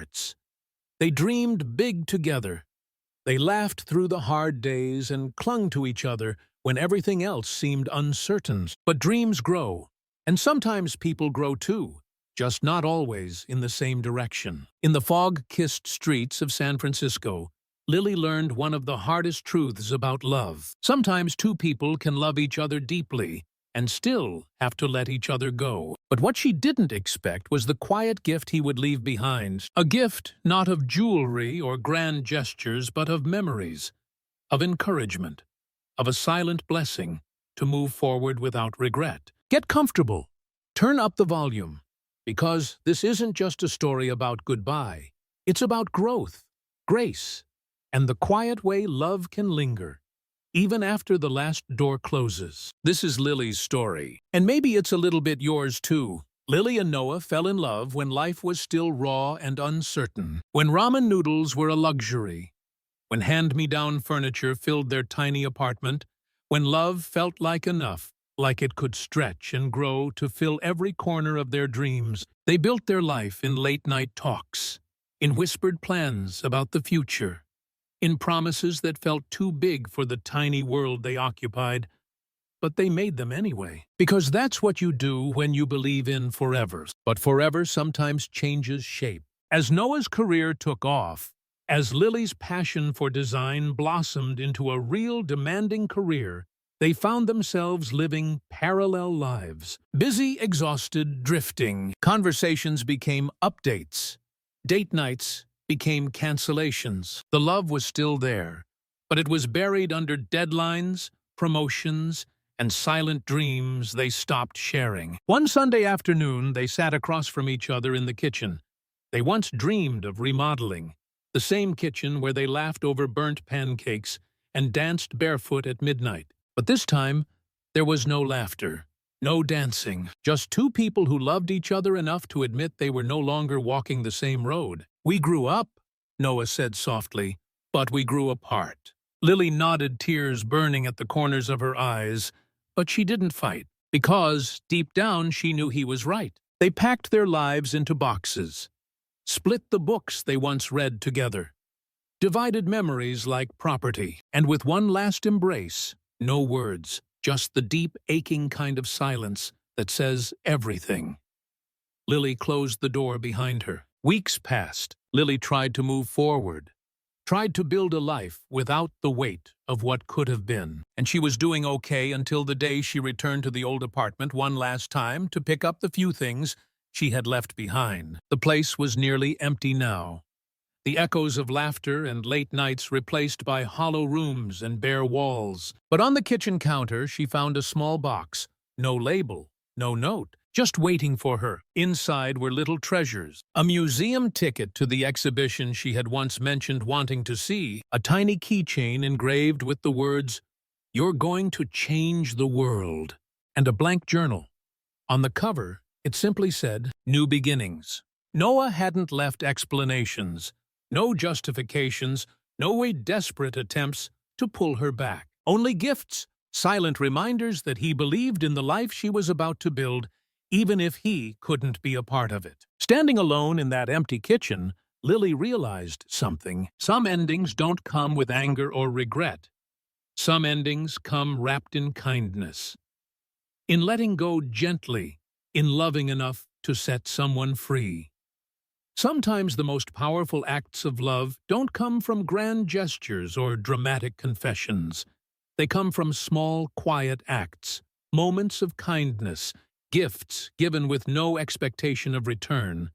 hearts. They dreamed big together. They laughed through the hard days and clung to each other when everything else seemed uncertain. But dreams grow, and sometimes people grow too, just not always in the same direction. In the fog-kissed streets of San Francisco, Lily learned one of the hardest truths about love. Sometimes two people can love each other deeply and still have to let each other go. But what she didn't expect was the quiet gift he would leave behind. A gift not of jewelry or grand gestures, but of memories, of encouragement, of a silent blessing to move forward without regret. Get comfortable. Turn up the volume, because this isn't just a story about goodbye. It's about growth, grace, and the quiet way love can linger, even after the last door closes. This is Lily's story, and maybe it's a little bit yours too. Lily and Noah fell in love when life was still raw and uncertain, when ramen noodles were a luxury, when hand-me-down furniture filled their tiny apartment, when love felt like enough, like it could stretch and grow to fill every corner of their dreams. They built their life in late-night talks, in whispered plans about the future, in promises that felt too big for the tiny world they occupied. But they made them anyway, because that's what you do when you believe in forever. But forever sometimes changes shape. As Noah's career took off, as Lily's passion for design blossomed into a real demanding career, they found themselves living parallel lives. Busy, exhausted, drifting. Conversations became updates. Date nights became cancellations. The love was still there, but it was buried under deadlines, promotions, and silent dreams they stopped sharing. One Sunday afternoon, they sat across from each other in the kitchen. They once dreamed of remodeling, the same kitchen where they laughed over burnt pancakes and danced barefoot at midnight. But this time, there was no laughter, no dancing, just two people who loved each other enough to admit they were no longer walking the same road. "We grew up," Noah said softly, "but we grew apart." Lily nodded, tears burning at the corners of her eyes, but she didn't fight, because, deep down, she knew he was right. They packed their lives into boxes, split the books they once read together, divided memories like property, and with one last embrace, no words, just the deep, aching kind of silence that says everything. Lily closed the door behind her. Weeks passed. Lily tried to move forward, tried to build a life without the weight of what could have been. And she was doing okay until the day she returned to the old apartment one last time to pick up the few things she had left behind. The place was nearly empty now. The echoes of laughter and late nights replaced by hollow rooms and bare walls. But on the kitchen counter, she found a small box. No label, no note, just waiting for her. Inside were little treasures. A museum ticket to the exhibition she had once mentioned wanting to see, a tiny keychain engraved with the words, "You're going to change the world," and a blank journal. On the cover, it simply said, "New Beginnings." Noah hadn't left explanations, no justifications, no desperate attempts to pull her back. Only gifts, silent reminders that he believed in the life she was about to build, even if he couldn't be a part of it. Standing alone in that empty kitchen, Lily realized something. Some endings don't come with anger or regret. Some endings come wrapped in kindness, in letting go gently, in loving enough to set someone free. Sometimes the most powerful acts of love don't come from grand gestures or dramatic confessions. They come from small, quiet acts, moments of kindness, gifts given with no expectation of return,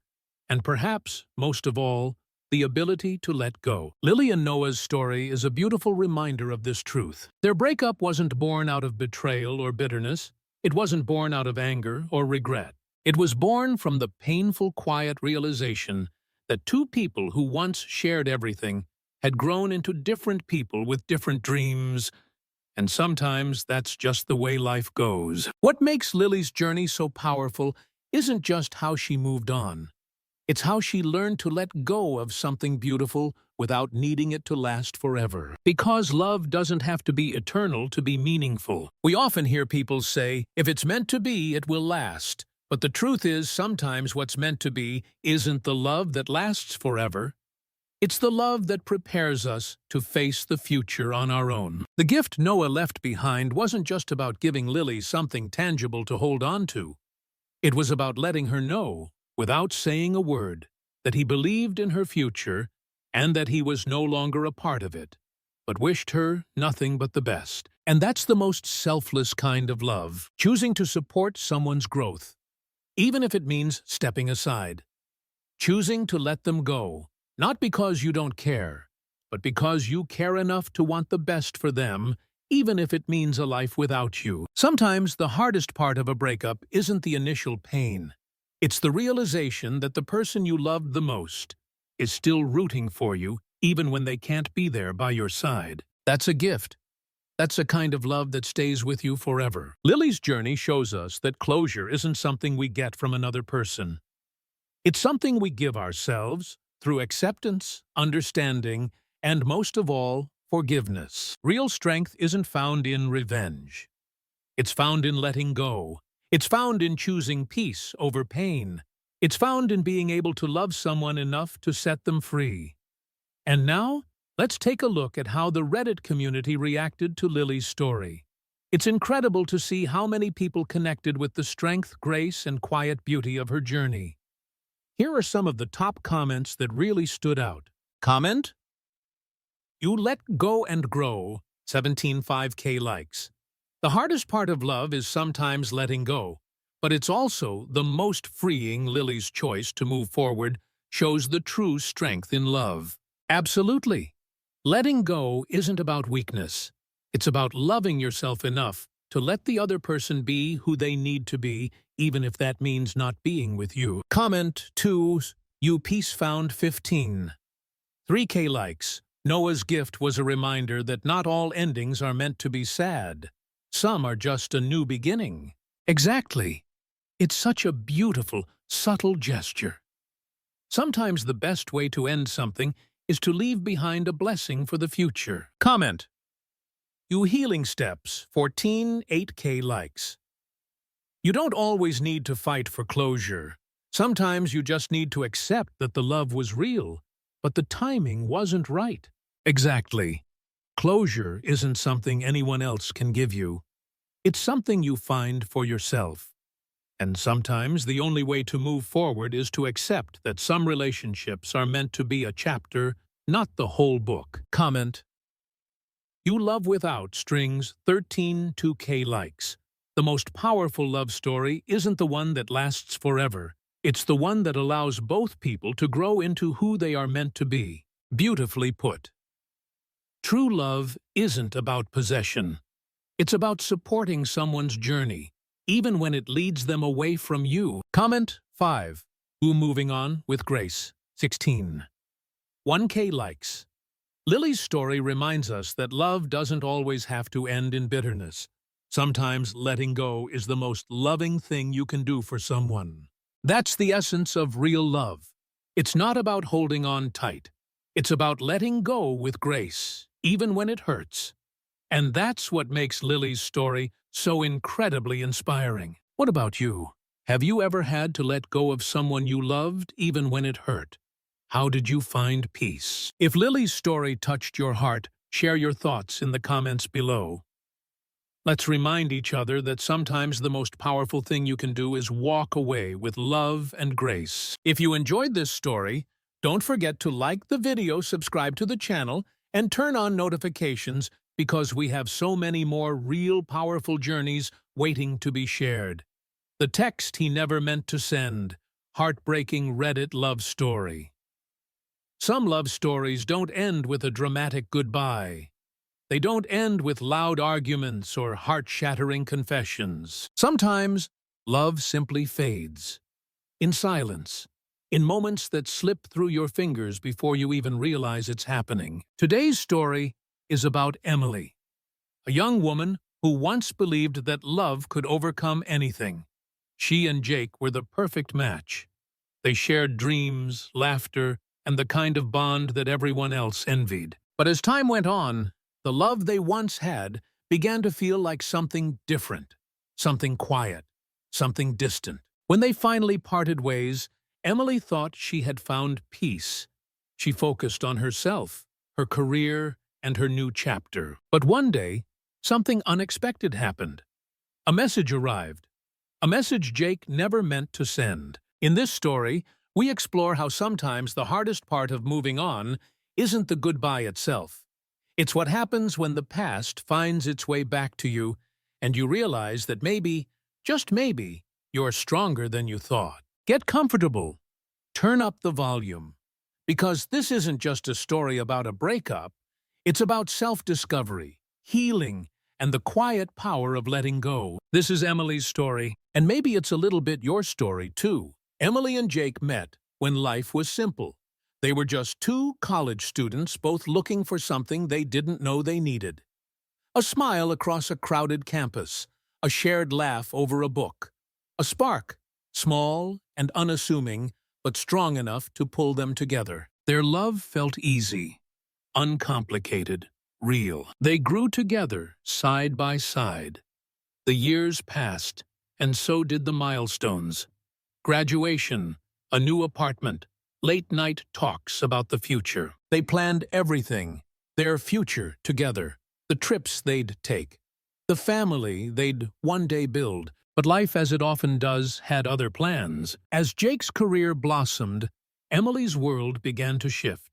and perhaps, most of all, the ability to let go. Lily and Noah's story is a beautiful reminder of this truth. Their breakup wasn't born out of betrayal or bitterness. It wasn't born out of anger or regret. It was born from the painful, quiet realization that two people who once shared everything had grown into different people with different dreams, and sometimes that's just the way life goes. What makes Lily's journey so powerful isn't just how she moved on. It's how she learned to let go of something beautiful without needing it to last forever. Because love doesn't have to be eternal to be meaningful. We often hear people say, "If it's meant to be, it will last." But the truth is, sometimes what's meant to be isn't the love that lasts forever. It's the love that prepares us to face the future on our own. The gift Noah left behind wasn't just about giving Lily something tangible to hold on to. It was about letting her know, without saying a word, that he believed in her future and that he was no longer a part of it, but wished her nothing but the best. And that's the most selfless kind of love, choosing to support someone's growth, even if it means stepping aside, choosing to let them go, not because you don't care, but because you care enough to want the best for them, even if it means a life without you. Sometimes the hardest part of a breakup isn't the initial pain. It's the realization that the person you loved the most is still rooting for you, even when they can't be there by your side. That's a gift. That's a kind of love that stays with you forever. Lily's journey shows us that closure isn't something we get from another person. It's something we give ourselves through acceptance, understanding, and most of all, forgiveness. Real strength isn't found in revenge. It's found in letting go. It's found in choosing peace over pain. It's found in being able to love someone enough to set them free. And now, let's take a look at how the Reddit community reacted to Lily's story. It's incredible to see how many people connected with the strength, grace, and quiet beauty of her journey. Here are some of the top comments that really stood out. Comment: "You let go and grow," 17.5K likes. The hardest part of love is sometimes letting go, but it's also the most freeing. Lily's choice to move forward shows the true strength in love. Absolutely. Letting go isn't about weakness. It's about loving yourself enough to let the other person be who they need to be, even if that means not being with you. Comment 2, "You peace found 15. 3K likes. Noah's gift was a reminder that not all endings are meant to be sad. Some are just a new beginning." Exactly. It's such a beautiful, subtle gesture. Sometimes the best way to end something is to leave behind a blessing for the future. Comment: "You healing steps, 14.8K likes." You don't always need to fight for closure. Sometimes you just need to accept that the love was real, but the timing wasn't right. Exactly. Closure isn't something anyone else can give you. It's something you find for yourself. And sometimes the only way to move forward is to accept that some relationships are meant to be a chapter, not the whole book. Comment: "You love without strings, 13.2K likes." The most powerful love story isn't the one that lasts forever. It's the one that allows both people to grow into who they are meant to be. Beautifully put. True love isn't about possession. It's about supporting someone's journey, even when it leads them away from you. Comment 5. "Who moving on with grace," 16. 1K likes. Lily's story reminds us that love doesn't always have to end in bitterness. Sometimes letting go is the most loving thing you can do for someone. That's the essence of real love. It's not about holding on tight. It's about letting go with grace, even when it hurts. And that's what makes Lily's story so incredibly inspiring. What about you? Have you ever had to let go of someone you loved, even when it hurt? How did you find peace? If Lily's story touched your heart, share your thoughts in the comments below. Let's remind each other that sometimes the most powerful thing you can do is walk away with love and grace. If you enjoyed this story, don't forget to like the video, subscribe to the channel, and turn on notifications because we have so many more real powerful journeys waiting to be shared. The text he never meant to send. Heartbreaking Reddit love story. Some love stories don't end with a dramatic goodbye. They don't end with loud arguments or heart-shattering confessions. Sometimes, love simply fades. In silence. In moments that slip through your fingers before you even realize it's happening. Today's story is about Emily, a young woman who once believed that love could overcome anything. She and Jake were the perfect match. They shared dreams, laughter, and the kind of bond that everyone else envied. But as time went on, the love they once had began to feel like something different, something quiet, something distant. When they finally parted ways, Emily thought she had found peace. She focused on herself, her career, and her new chapter. But one day, something unexpected happened. A message arrived. A message Jake never meant to send. In this story, we explore how sometimes the hardest part of moving on isn't the goodbye itself. It's what happens when the past finds its way back to you and you realize that maybe, just maybe, you're stronger than you thought. Get comfortable. Turn up the volume. Because this isn't just a story about a breakup, it's about self-discovery, healing, and the quiet power of letting go. This is Emily's story, and maybe it's a little bit your story too. Emily and Jake met when life was simple. They were just two college students, both looking for something they didn't know they needed. A smile across a crowded campus, a shared laugh over a book, a spark, small and unassuming, but strong enough to pull them together. Their love felt easy, uncomplicated, real. They grew together, side by side. The years passed, and so did the milestones. Graduation, a new apartment, late-night talks about the future. They planned everything, their future together, the trips they'd take, the family they'd one day build. But life, as it often does, had other plans. As Jake's career blossomed, Emily's world began to shift.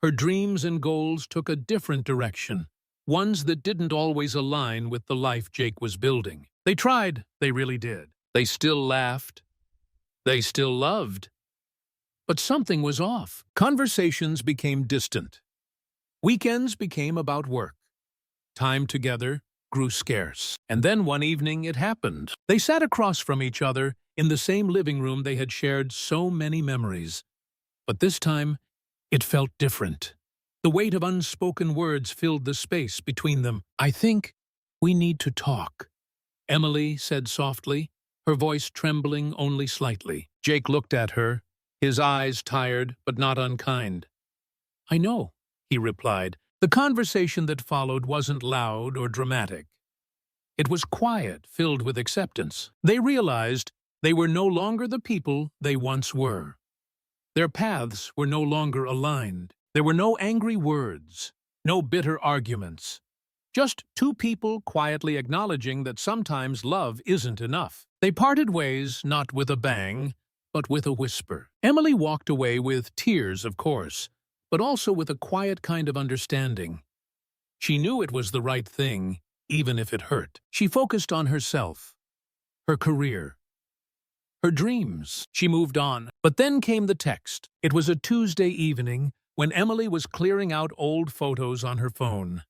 Her dreams and goals took a different direction, ones that didn't always align with the life Jake was building. They tried, they really did. They still laughed. They still loved. But something was off. Conversations became distant. Weekends became about work. Time together grew scarce. And then one evening it happened. They sat across from each other in the same living room they had shared so many memories. But this time, it felt different. The weight of unspoken words filled the space between them. "I think we need to talk," Emily said softly, her voice trembling only slightly. Jake looked at her, his eyes tired but not unkind. "I know," he replied. The conversation that followed wasn't loud or dramatic. It was quiet, filled with acceptance. They realized they were no longer the people they once were. Their paths were no longer aligned. There were no angry words, no bitter arguments. Just two people quietly acknowledging that sometimes love isn't enough. They parted ways not with a bang, but with a whisper. Emily walked away with tears, of course, but also with a quiet kind of understanding. She knew it was the right thing, even if it hurt. She focused on herself, her career, her dreams. She moved on. But then came the text. It was a Tuesday evening when Emily was clearing out old photos on her phone.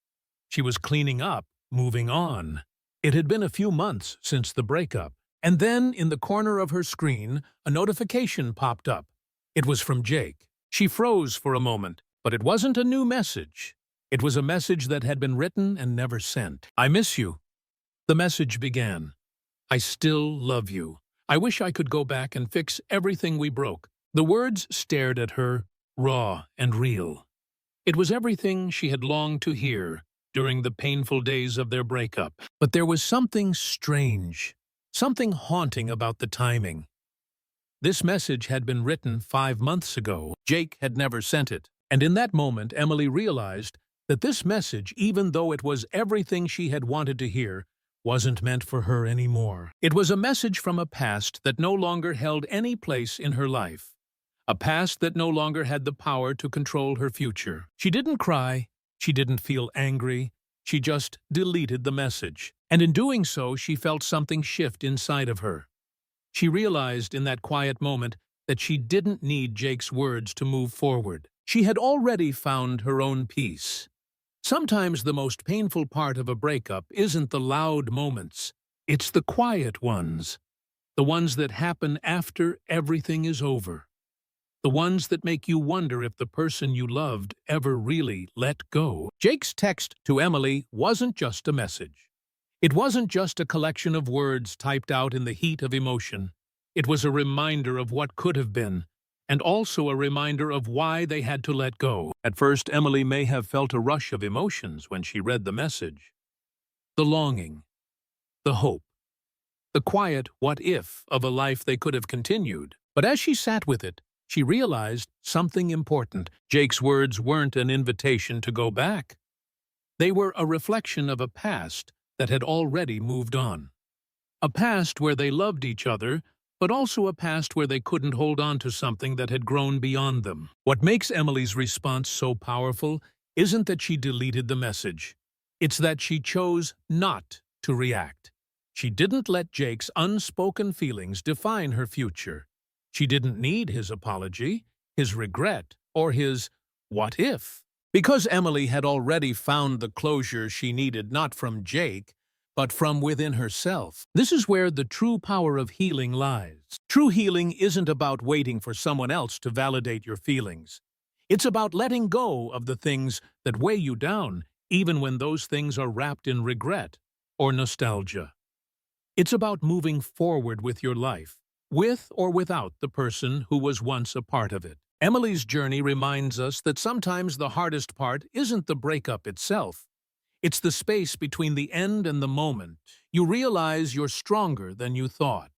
She was cleaning up, moving on. It had been a few months since the breakup. And then, in the corner of her screen, a notification popped up. It was from Jake. She froze for a moment, but it wasn't a new message. It was a message that had been written and never sent. "I miss you." The message began. "I still love you. I wish I could go back and fix everything we broke." The words stared at her, raw and real. It was everything she had longed to hear during the painful days of their breakup. But there was something strange, something haunting about the timing. This message had been written 5 months ago. Jake had never sent it. And in that moment, Emily realized that this message, even though it was everything she had wanted to hear, wasn't meant for her anymore. It was a message from a past that no longer held any place in her life. A past that no longer had the power to control her future. She didn't cry. She didn't feel angry. She just deleted the message. And in doing so, she felt something shift inside of her. She realized in that quiet moment that she didn't need Jake's words to move forward. She had already found her own peace. Sometimes the most painful part of a breakup isn't the loud moments. It's the quiet ones. The ones that happen after everything is over. The ones that make you wonder if the person you loved ever really let go. Jake's text to Emily wasn't just a message. It wasn't just a collection of words typed out in the heat of emotion. It was a reminder of what could have been, and also a reminder of why they had to let go. At first, Emily may have felt a rush of emotions when she read the message. The longing, the hope, the quiet what-if of a life they could have continued. But as she sat with it, she realized something important. Jake's words weren't an invitation to go back. They were a reflection of a past that had already moved on. A past where they loved each other, but also a past where they couldn't hold on to something that had grown beyond them. What makes Emily's response so powerful isn't that she deleted the message. It's that she chose not to react. She didn't let Jake's unspoken feelings define her future. She didn't need his apology, his regret, or his what if. Because Emily had already found the closure she needed not from Jake, but from within herself. This is where the true power of healing lies. True healing isn't about waiting for someone else to validate your feelings. It's about letting go of the things that weigh you down, even when those things are wrapped in regret or nostalgia. It's about moving forward with your life, with or without the person who was once a part of it. Emily's journey reminds us that sometimes the hardest part isn't the breakup itself. It's the space between the end and the moment you realize you're stronger than you thought.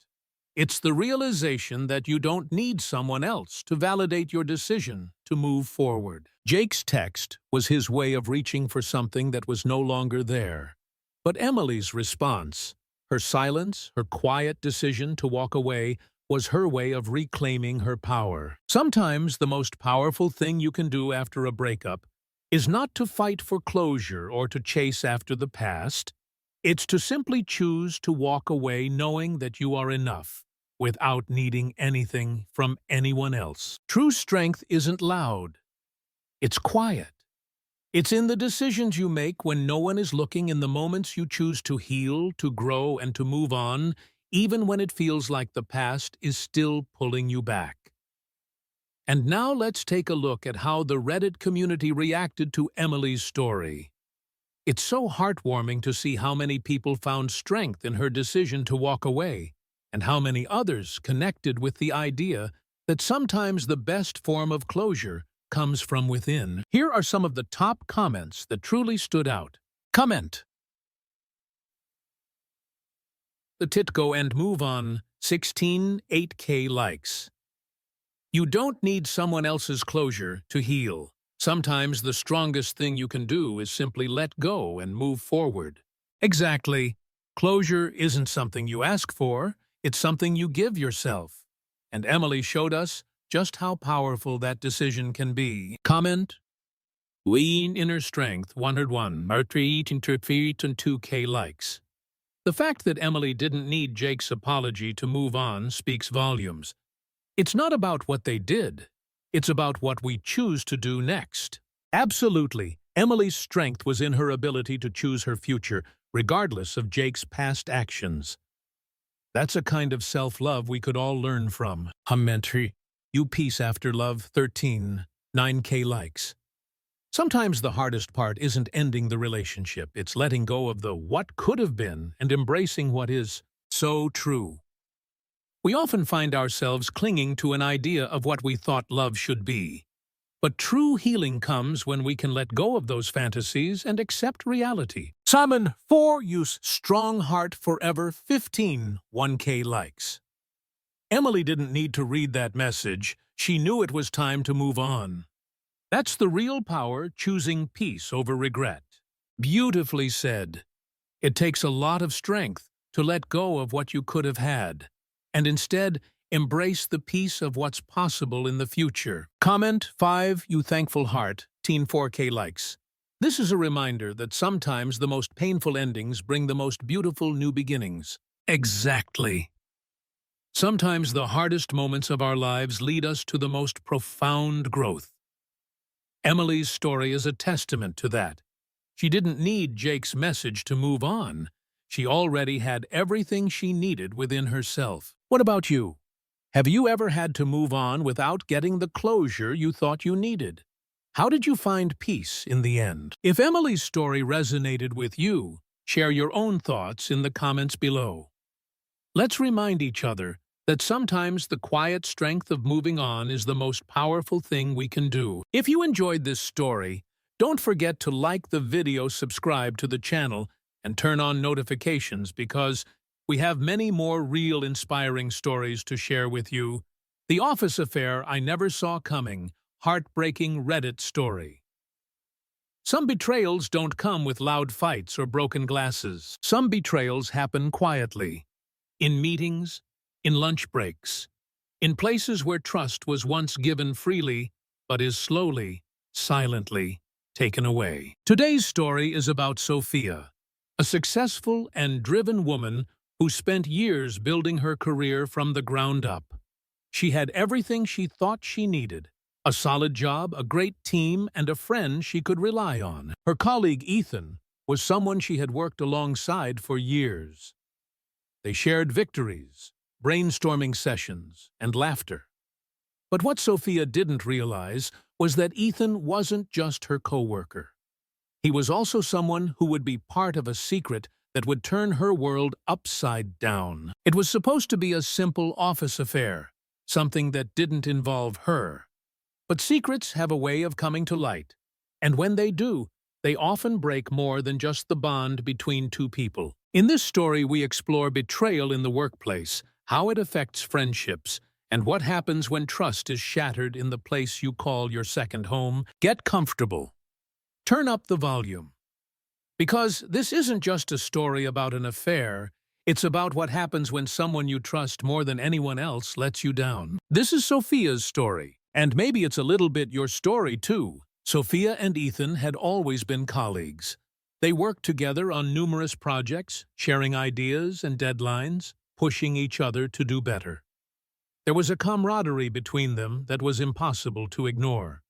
It's the realization that you don't need someone else to validate your decision to move forward. Jake's text was his way of reaching for something that was no longer there. But Emily's response, her silence, her quiet decision to walk away, was her way of reclaiming her power. Sometimes the most powerful thing you can do after a breakup is not to fight for closure or to chase after the past. It's to simply choose to walk away knowing that you are enough, without needing anything from anyone else. True strength isn't loud. It's quiet. It's in the decisions you make when no one is looking, in the moments you choose to heal, to grow, and to move on, even when it feels like the past is still pulling you back. And now let's take a look at how the Reddit community reacted to Emily's story. It's so heartwarming to see how many people found strength in her decision to walk away, and how many others connected with the idea that sometimes the best form of closure comes from within. Here are some of the top comments that truly stood out. Comment: The tit go and move on, 16 8K likes. You don't need someone else's closure to heal. Sometimes the strongest thing you can do is simply let go and move forward. Exactly. Closure isn't something you ask for, it's something you give yourself. And Emily showed us just how powerful that decision can be. Comment: Lean inner strength, 101, 2K likes. The fact that Emily didn't need Jake's apology to move on speaks volumes. It's not about what they did. It's about what we choose to do next. Absolutely, Emily's strength was in her ability to choose her future, regardless of Jake's past actions. That's a kind of self-love we could all learn from. Commentary: You peace after love, 13, 9K likes. Sometimes the hardest part isn't ending the relationship, it's letting go of the what could have been and embracing what is. So true. We often find ourselves clinging to an idea of what we thought love should be. But true healing comes when we can let go of those fantasies and accept reality. Simon, 4 use strong heart forever, 15, 1K likes. Emily didn't need to read that message. She knew it was time to move on. That's the real power, choosing peace over regret. Beautifully said. It takes a lot of strength to let go of what you could have had, and instead embrace the peace of what's possible in the future. Comment: 5, you thankful heart, teen 4K likes. This is a reminder that sometimes the most painful endings bring the most beautiful new beginnings. Exactly. Sometimes the hardest moments of our lives lead us to the most profound growth. Emily's story is a testament to that. She didn't need Jake's message to move on. She already had everything she needed within herself. What about you? Have you ever had to move on without getting the closure you thought you needed? How did you find peace in the end? If Emily's story resonated with you, share your own thoughts in the comments below. Let's remind each other that sometimes the quiet strength of moving on is the most powerful thing we can do. If you enjoyed this story, don't forget to like the video, subscribe to the channel, and turn on notifications, because we have many more real inspiring stories to share with you. The office affair I never saw coming, heartbreaking Reddit story. Some betrayals don't come with loud fights or broken glasses. Some betrayals happen quietly, in meetings, in lunch breaks, in places where trust was once given freely, but is slowly, silently taken away. Today's story is about Sophia, a successful and driven woman who spent years building her career from the ground up. She had everything she thought she needed: a solid job, a great team, and a friend she could rely on. Her colleague Ethan was someone she had worked alongside for years. They shared victories, brainstorming sessions, and laughter. But what Sophia didn't realize was that Ethan wasn't just her coworker. He was also someone who would be part of a secret that would turn her world upside down. It was supposed to be a simple office affair, something that didn't involve her. But secrets have a way of coming to light, and when they do, they often break more than just the bond between two people. In this story, we explore betrayal in the workplace, how it affects friendships, and what happens when trust is shattered in the place you call your second home. Get comfortable. Turn up the volume. Because this isn't just a story about an affair, it's about what happens when someone you trust more than anyone else lets you down. This is Sophia's story, and maybe it's a little bit your story too. Sophia and Ethan had always been colleagues. They worked together on numerous projects, sharing ideas and deadlines, pushing each other to do better. There was a camaraderie between them that was impossible to ignore.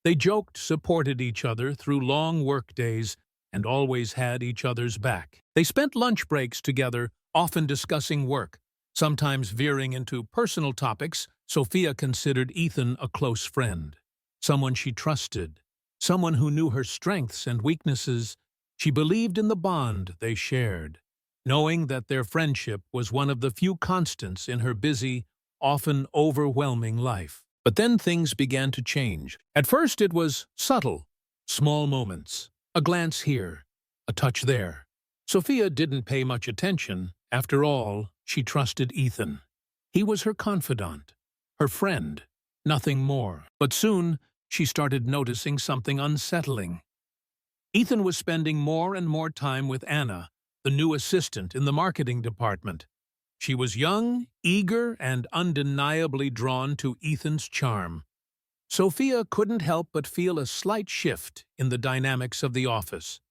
They joked, supported each other through long work days, and always had each other's back. They spent lunch breaks together, often discussing work, sometimes veering into personal topics. Sophia considered Ethan a close friend, someone she trusted, someone who knew her strengths and weaknesses. She believed in the bond they shared, knowing that their friendship was one of the few constants in her busy, often overwhelming life. But then things began to change. At first it was subtle, small moments, a glance here, a touch there. Sophia didn't pay much attention. After all, she trusted Ethan. He was her confidant, her friend, nothing more. But soon, she started noticing something unsettling. Ethan was spending more and more time with Anna, the new assistant in the marketing department. She was young, eager, and undeniably drawn to Ethan's charm. Sophia couldn't help but feel a slight shift in the dynamics of the office.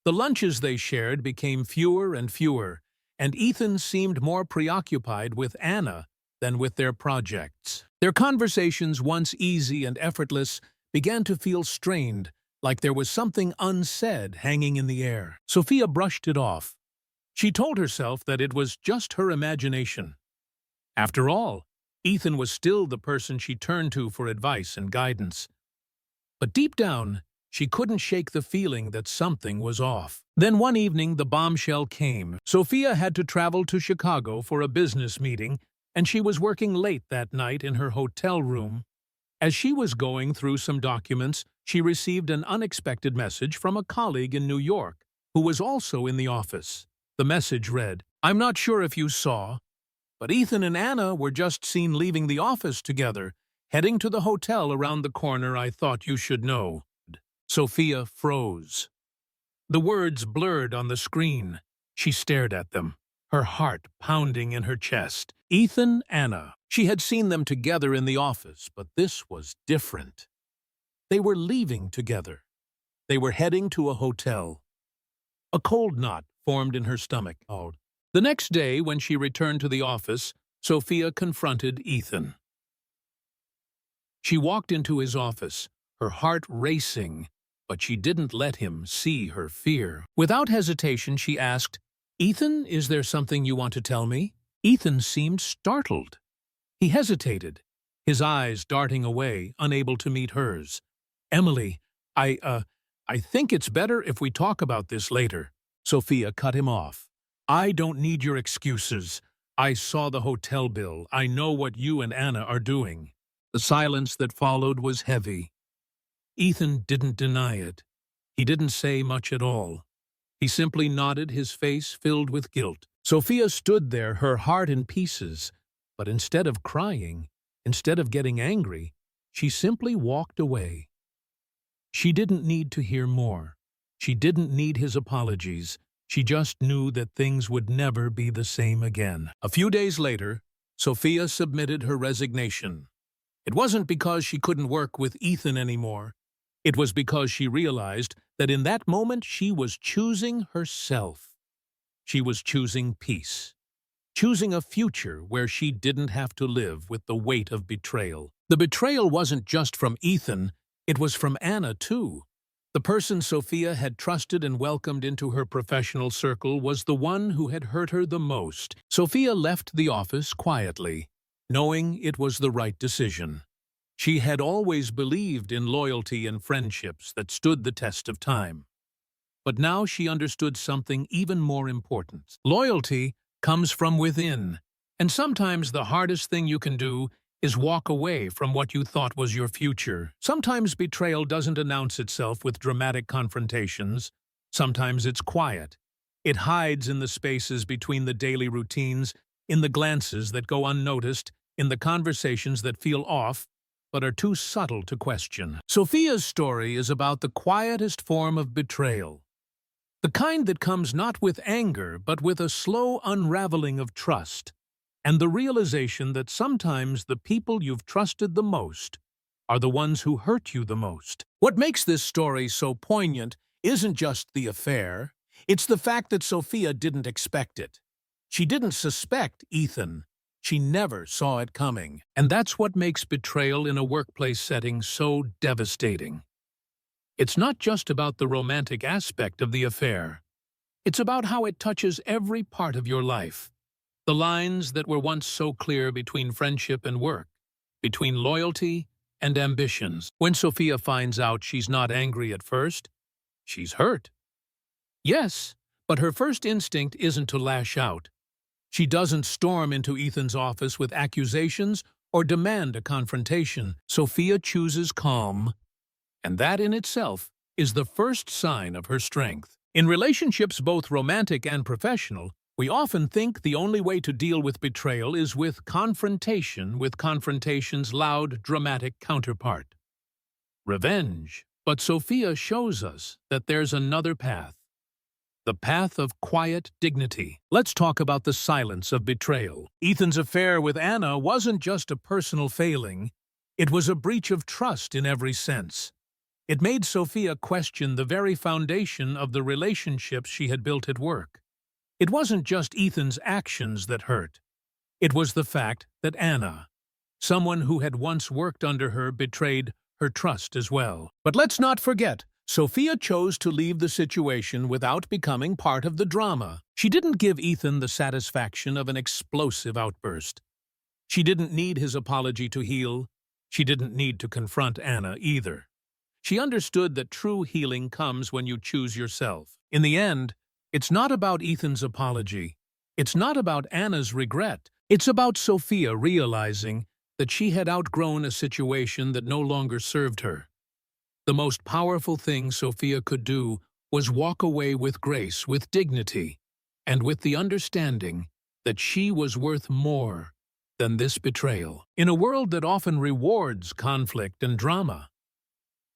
The lunches they shared became fewer and fewer, and Ethan seemed more preoccupied with Anna than with their projects. Their conversations, once easy and effortless, began to feel strained, like there was something unsaid hanging in the air. Sophia brushed it off. She told herself that it was just her imagination. After all, Ethan was still the person she turned to for advice and guidance. But deep down, she couldn't shake the feeling that something was off. Then one evening, the bombshell came. Sophia had to travel to Chicago for a business meeting, and she was working late that night in her hotel room. As she was going through some documents, she received an unexpected message from a colleague in New York, who was also in the office. The message read, "I'm not sure if you saw, but Ethan and Anna were just seen leaving the office together, heading to the hotel around the corner. I thought you should know." Sophia froze. The words blurred on the screen. She stared at them, her heart pounding in her chest. Ethan, Anna. She had seen them together in the office, but this was different. They were leaving together. They were heading to a hotel. A cold knot formed in her stomach. The next day, when she returned to the office, Sophia confronted Ethan. She walked into his office, her heart racing, but she didn't let him see her fear. Without hesitation, she asked, "Ethan, is there something you want to tell me?" Ethan seemed startled. He hesitated, his eyes darting away, unable to meet hers. "Emily, I think it's better if we talk about this later." Sophia cut him off. "I don't need your excuses. I saw the hotel bill. I know what you and Anna are doing." The silence that followed was heavy. Ethan didn't deny it. He didn't say much at all. He simply nodded, his face filled with guilt. Sophia stood there, her heart in pieces, but instead of crying, instead of getting angry, she simply walked away. She didn't need to hear more. She didn't need his apologies. She just knew that things would never be the same again. A few days later, Sophia submitted her resignation. It wasn't because she couldn't work with Ethan anymore. It was because she realized that in that moment she was choosing herself. She was choosing peace. Choosing a future where she didn't have to live with the weight of betrayal. The betrayal wasn't just from Ethan, it was from Anna too. The person Sophia had trusted and welcomed into her professional circle was the one who had hurt her the most. Sophia left the office quietly, knowing it was the right decision. She had always believed in loyalty and friendships that stood the test of time. But now she understood something even more important. Loyalty comes from within, and sometimes the hardest thing you can do is walk away from what you thought was your future. Sometimes betrayal doesn't announce itself with dramatic confrontations. Sometimes it's quiet. It hides in the spaces between the daily routines, in the glances that go unnoticed, in the conversations that feel off, but are too subtle to question. Sophia's story is about the quietest form of betrayal. The kind that comes not with anger, but with a slow unraveling of trust, and the realization that sometimes the people you've trusted the most are the ones who hurt you the most. What makes this story so poignant isn't just the affair, it's the fact that Sophia didn't expect it. She didn't suspect Ethan. She never saw it coming. And that's what makes betrayal in a workplace setting so devastating. It's not just about the romantic aspect of the affair. It's about how it touches every part of your life. The lines that were once so clear between friendship and work, between loyalty and ambitions. When Sophia finds out she's not angry at first, she's hurt. Yes, but her first instinct isn't to lash out. She doesn't storm into Ethan's office with accusations or demand a confrontation. Sophia chooses calm, and that in itself is the first sign of her strength. In relationships both romantic and professional, we often think the only way to deal with betrayal is with confrontation, with confrontation's loud, dramatic counterpart. Revenge. But Sophia shows us that there's another path. The path of quiet dignity. Let's talk about the silence of betrayal. Ethan's affair with Anna wasn't just a personal failing. It was a breach of trust in every sense. It made Sophia question the very foundation of the relationships she had built at work. It wasn't just Ethan's actions that hurt. It was the fact that Anna, someone who had once worked under her, betrayed her trust as well. But let's not forget, Sophia chose to leave the situation without becoming part of the drama. She didn't give Ethan the satisfaction of an explosive outburst. She didn't need his apology to heal. She didn't need to confront Anna either. She understood that true healing comes when you choose yourself. In the end, it's not about Ethan's apology. It's not about Anna's regret. It's about Sophia realizing that she had outgrown a situation that no longer served her. The most powerful thing Sophia could do was walk away with grace, with dignity, and with the understanding that she was worth more than this betrayal. In a world that often rewards conflict and drama,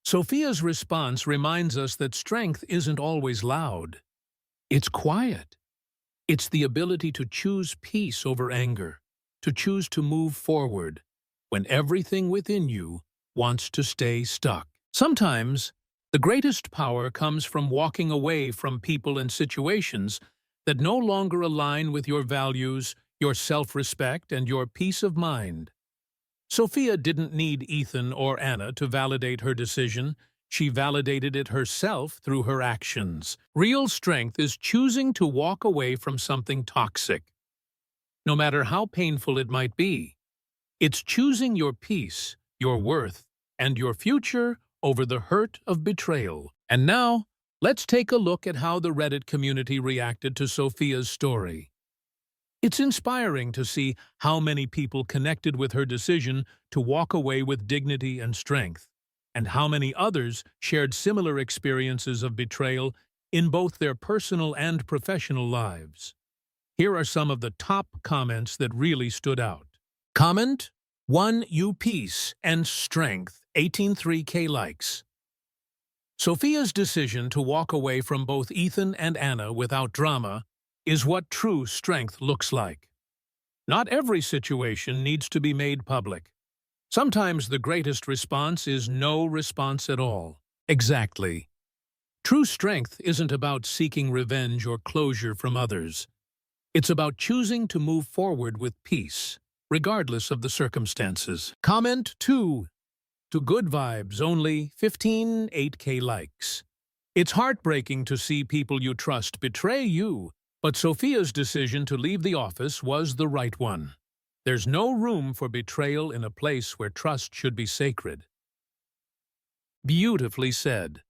Sophia's response reminds us that strength isn't always loud. It's quiet. It's the ability to choose peace over anger, to choose to move forward when everything within you wants to stay stuck. Sometimes, the greatest power comes from walking away from people and situations that no longer align with your values, your self-respect, and your peace of mind. Sophia didn't need Ethan or Anna to validate her decision. She validated it herself through her actions. Real strength is choosing to walk away from something toxic, no matter how painful it might be. It's choosing your peace, your worth, and your future over the hurt of betrayal. And now, let's take a look at how the Reddit community reacted to Sophia's story. It's inspiring to see how many people connected with her decision to walk away with dignity and strength, and how many others shared similar experiences of betrayal in both their personal and professional lives. Here are some of the top comments that really stood out. Comment: 1 You peace and strength, 18.3K likes. Sophia's decision to walk away from both Ethan and Anna without drama is what true strength looks like. Not every situation needs to be made public. Sometimes the greatest response is no response at all. Exactly. True strength isn't about seeking revenge or closure from others. It's about choosing to move forward with peace, regardless of the circumstances. Comment 2. To good vibes, only 15.8K likes. It's heartbreaking to see people you trust betray you, but Sophia's decision to leave the office was the right one. There's no room for betrayal in a place where trust should be sacred. Beautifully said.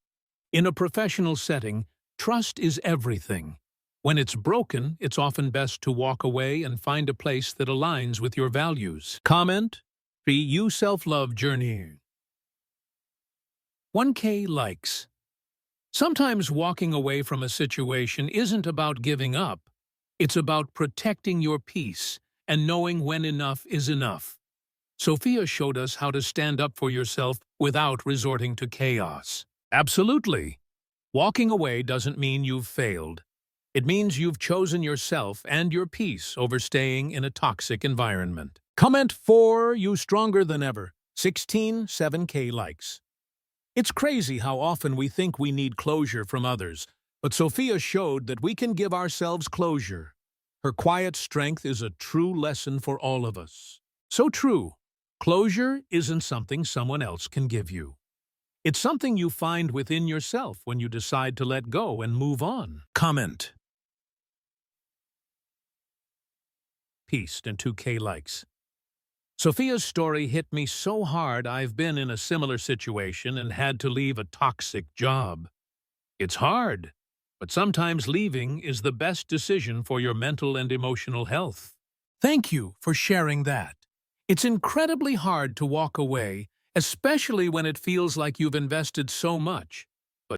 In a professional setting, trust is everything. When it's broken, it's often best to walk away and find a place that aligns with your values. Comment: 3 You self-love journey. 1K likes. Sometimes walking away from a situation isn't about giving up. It's about protecting your peace and knowing when enough is enough. Sophia showed us how to stand up for yourself without resorting to chaos. Absolutely. Walking away doesn't mean you've failed. It means you've chosen yourself and your peace over staying in a toxic environment. Comment 4 You stronger than ever. 16.7K likes. It's crazy how often we think we need closure from others, but Sophia showed that we can give ourselves closure. Her quiet strength is a true lesson for all of us. So true. Closure isn't something someone else can give you. It's something you find within yourself when you decide to let go and move on. Comment: Peace and 2K likes. Sophia's story hit me so hard. I've been in a similar situation and had to leave a toxic job. It's hard, but sometimes leaving is the best decision for your mental and emotional health. Thank you for sharing that. It's incredibly hard to walk away, especially when it feels like you've invested so much.